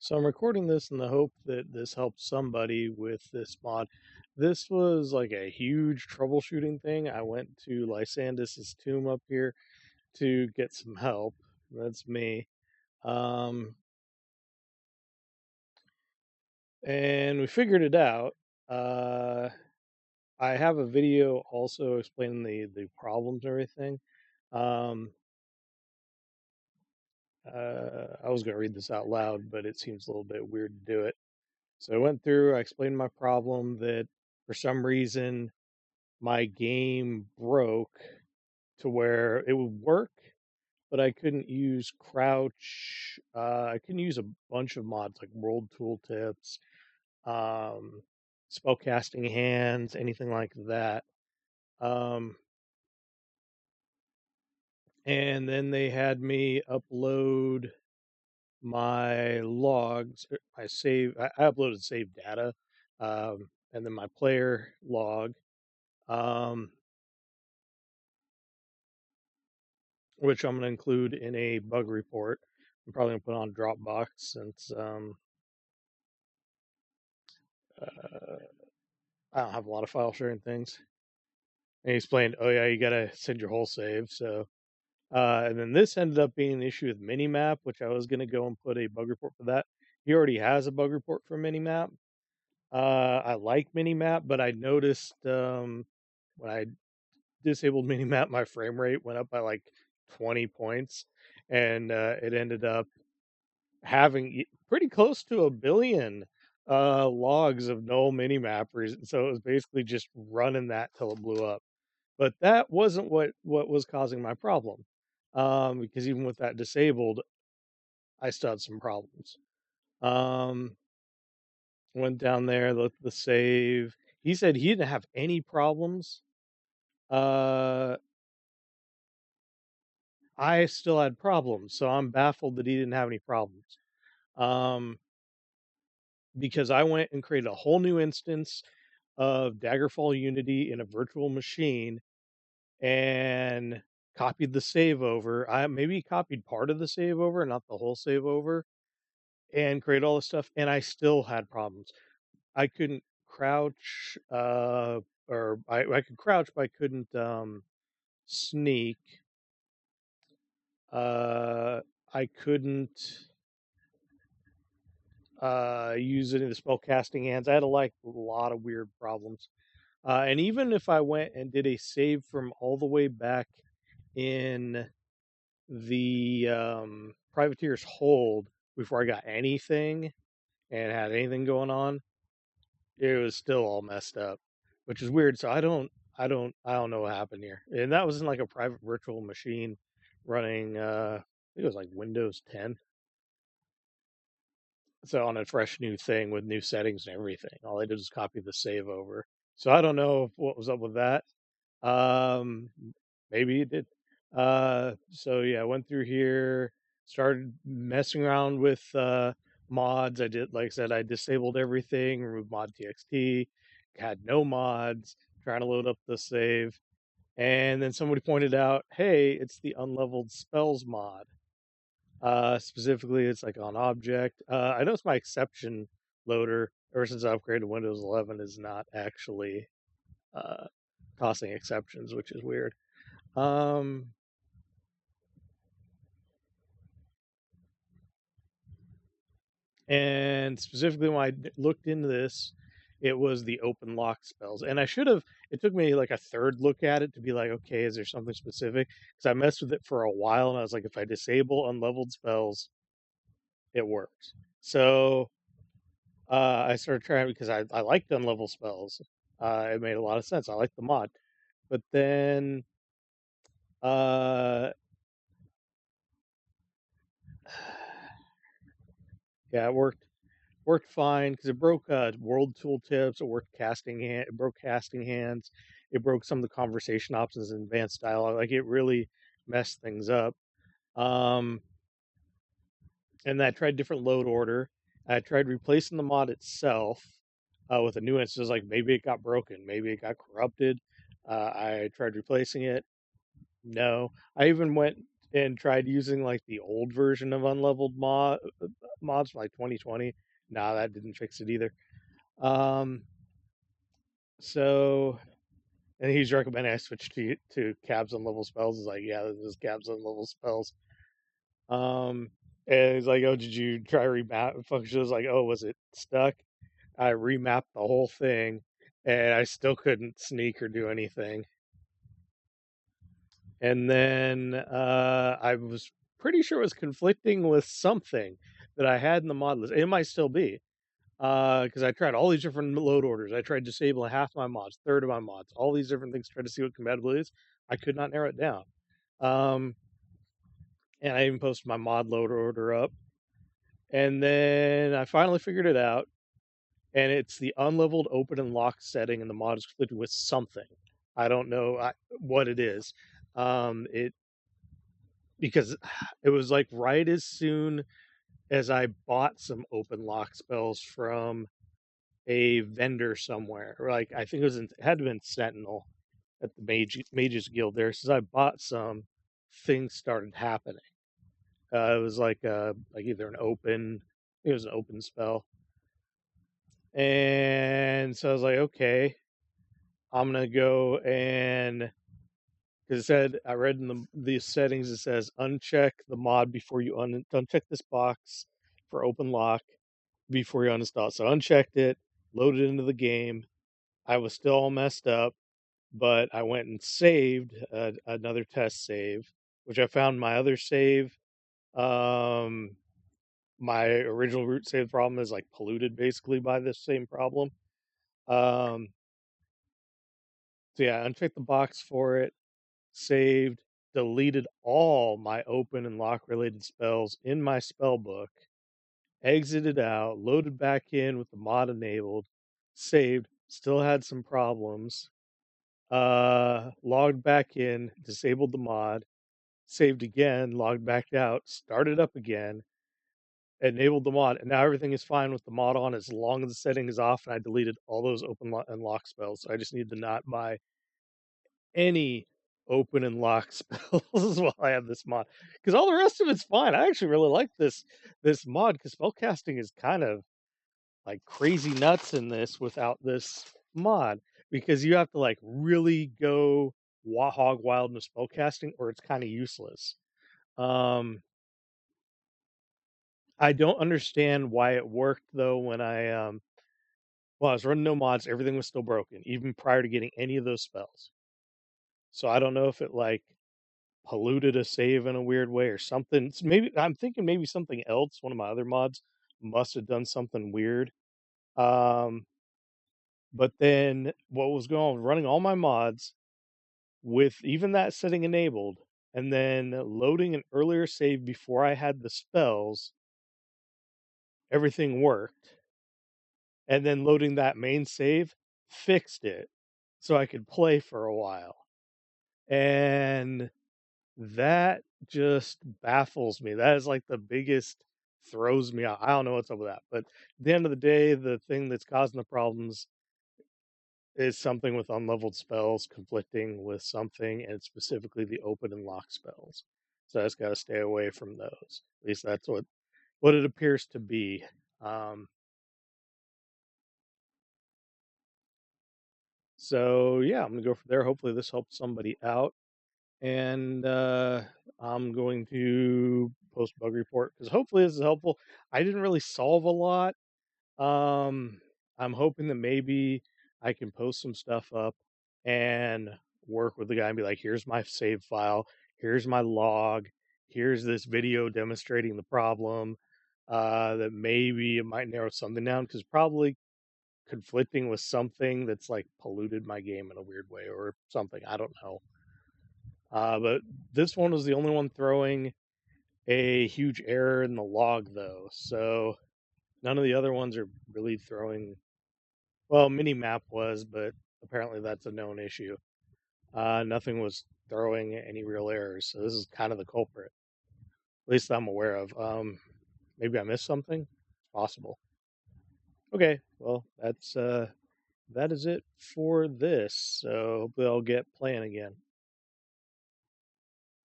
So I'm recording this in the hope that this helps somebody with this mod. This was like a huge troubleshooting thing. I went to Lysandus's tomb up here to get some help. That's me. Um, and we figured it out. Uh, I have a video also explaining the problems and everything. Um, I was going to read this out loud, but it seems a little bit weird to do it. So I went through, I explained my problem that for some reason my game broke to where it would work, but I couldn't use crouch. I couldn't use a bunch of mods like world tooltips, um, spellcasting hands, anything like that. Um, and then they had me upload my logs, my save. I uploaded save data, and then my player log. Um, which I'm going to include in a bug report. I'm probably going to put on Dropbox since uh, I don't have a lot of file sharing things. And he explained, oh yeah, you got to send your whole save. So, and then this ended up being an issue with Minimap, which I was going to go and put a bug report for that. He already has a bug report for Minimap. I like Minimap, but I noticed when I disabled Minimap, my frame rate went up by like 20 points, and it ended up having pretty close to 1 billion logs of null minimappers. So it was basically just running that till it blew up. But that wasn't what was causing my problem. Because even with that disabled, I still had some problems. Went down there, looked at the save. He said he didn't have any problems. I still had problems, so I'm baffled that he didn't have any problems. Because I went and created a whole new instance of Daggerfall Unity in a virtual machine and copied the save over. I maybe copied part of the save over, not the whole save over, and created all this stuff, and I still had problems. I couldn't crouch, or I could crouch, but I couldn't sneak. I couldn't use any of the spell casting hands. I had a lot of weird problems. And even if I went and did a save from all the way back in the Privateer's Hold before I got anything and had anything going on, it was still all messed up, which is weird. So I don't know what happened here. And that was in like a private virtual machine running, I think it was like Windows 10. So on a fresh new thing with new settings and everything. All I did was copy the save over. So I don't know what was up with that. Um, Maybe it did. So yeah, I went through here, started messing around with mods. I did, like I said, I disabled everything, removed mod txt, had no mods, trying to load up the save. And then somebody pointed out, hey, it's the Unleveled Spells mod. Specifically, it's like on object. I noticed my exception loader, ever since I upgraded to Windows 11, is not actually uh, tossing exceptions, which is weird. Um, and specifically, when I looked into this, it was the open lock spells. And I should have, it took me like a third look at it to be like, okay, is there something specific? Because I messed with it for a while and I was like, if I disable unleveled spells, it works. So I started trying because I liked unleveled spells. It made a lot of sense. I liked the mod. But then uh, yeah, it worked fine because it broke world tooltips. It worked it broke casting hands. It broke some of the conversation options in advanced dialogue. Like it really messed things up. Um, and I tried different load order. I tried replacing the mod itself with a new instance. Like maybe it got broken, maybe it got corrupted. I tried replacing it. No, I even went. and tried using like the old version of Unleveled mods from like 2020. Nah, that didn't fix it either. Um, so and he's recommending I switch to Cabs Unleveled Spells. Is like, yeah, this is Cabs Unleveled Spells. And he's like, oh, did you try remap? Function was like, oh, was it stuck? I remapped the whole thing, and I still couldn't sneak or do anything. And then I was pretty sure it was conflicting with something that I had in the mod list. It might still be because I tried all these different load orders. I tried disabling half my mods, third of my mods, all these different things, tried to see what compatibility is. I could not narrow it down. And I even posted my mod load order up. And then I finally figured it out. And it's the unleveled open and locked setting, and the mod is conflicted with something. I don't know what it is. It because it was like right as soon as I bought some open lock spells from a vendor somewhere, or like I think it had to have been Sentinel at the Mages Guild there. Since I bought some, things started happening. It was like either an open, it was an open spell, and so I was like, okay, I'm gonna go and because it said I read in the settings it says uncheck the mod before you uncheck this box for open lock before you uninstall. So I unchecked it, loaded into the game. I was still all messed up, but I went and saved another test save, which I found my other save. My original root save problem is like polluted basically by this same problem. So yeah, unchecked the box for it, saved, deleted all my open and lock related spells in my spell book, exited out, loaded back in with the mod enabled, saved, still had some problems, logged back in, disabled the mod, saved again, logged back out, started up again, enabled the mod, and now everything is fine with the mod on as long as the setting is off, and I deleted all those open and lock spells. So I just need to not buy any open and lock spells while I have this mod, because all the rest of it's fine. I actually really like this mod because spellcasting is kind of like crazy nuts in this without this mod, because you have to like really go hog wild in the spellcasting or it's kind of useless. I don't understand why it worked though when I was running no mods, everything was still broken even prior to getting any of those spells. So I don't know if it like polluted a save in a weird way or something. Maybe I'm thinking maybe something else. One of my other mods must have done something weird. Um, but then what was going on? Running all my mods with even that setting enabled, and then loading an earlier save before I had the spells. Everything worked, and then loading that main save fixed it, so I could play for a while. And that just baffles me. That is like the biggest throws me out. I don't know what's up with that. But at the end of the day, the thing that's causing the problems is something with unleveled spells conflicting with something, and specifically the open and lock spells. So I just got to stay away from those. At least that's what it appears to be. Um, so yeah, I'm gonna go from there. Hopefully, this helps somebody out. And I'm going to post bug report because hopefully this is helpful. I didn't really solve a lot. Um, I'm hoping that maybe I can post some stuff up and work with the guy and be like, here's my save file, here's my log, here's this video demonstrating the problem. That maybe it might narrow something down because probably conflicting with something that's like polluted my game in a weird way or something. I don't know. But this one was the only one throwing a huge error in the log, though. So none of the other ones are really throwing. Well, Minimap was, but apparently that's a known issue. Nothing was throwing any real errors. So this is kind of the culprit. At least I'm aware of. Maybe I missed something. It's possible. Okay, well that is it for this. So hopefully I'll get playing again.